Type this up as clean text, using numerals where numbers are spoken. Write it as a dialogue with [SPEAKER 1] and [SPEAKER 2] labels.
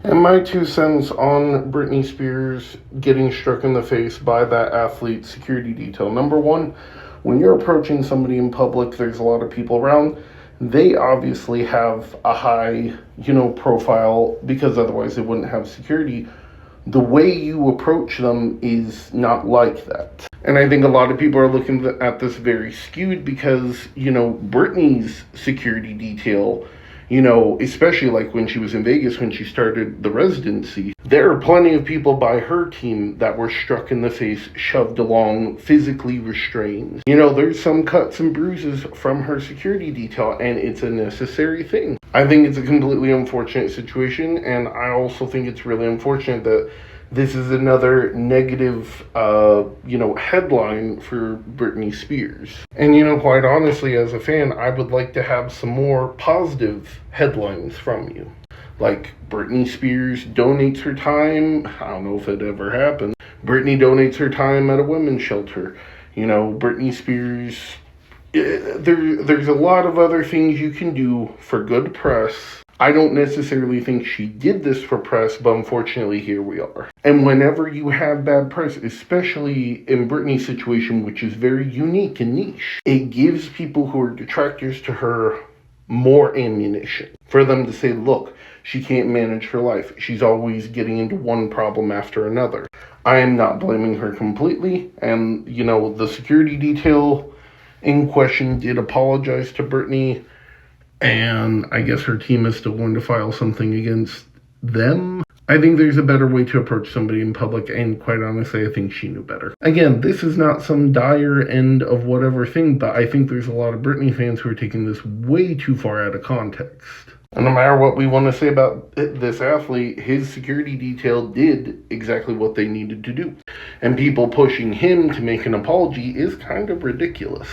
[SPEAKER 1] And my 2 cents on Britney Spears getting struck in the face by that athlete security detail. Number one, when you're approaching somebody in public, there's a lot of people around. They obviously have a high, profile, because otherwise they wouldn't have security. The way you approach them is not like that. And I think a lot of people are looking at this very skewed because, Britney's security detail, especially like when she was in Vegas, when she started the residency, there are plenty of people by her team that were struck in the face, shoved along, physically restrained. There's some cuts and bruises from her security detail, and it's a necessary thing. I think it's a completely unfortunate situation, and I also think it's really unfortunate that this is another negative, headline for Britney Spears. And, quite honestly, as a fan, I would like to have some more positive headlines from you. Like, Britney Spears donates her time. I don't know if it ever happened. Britney donates her time at a women's shelter. Britney Spears. There's a lot of other things you can do for good press. I don't necessarily think she did this for press, but unfortunately here we are. And whenever you have bad press, especially in Britney's situation, which is very unique and niche, it gives people who are detractors to her more ammunition for them to say, look, she can't manage her life. She's always getting into one problem after another. I am not blaming her completely, and, the security detail in question did apologize to Britney, and I guess her team is still going to file something against them. I think there's a better way to approach somebody in public, and quite honestly, I think she knew better. Again, this is not some dire end of whatever thing, but I think there's a lot of Britney fans who are taking this way too far out of context. And no matter what we want to say about this athlete, his security detail did exactly what they needed to do. And people pushing him to make an apology is kind of ridiculous.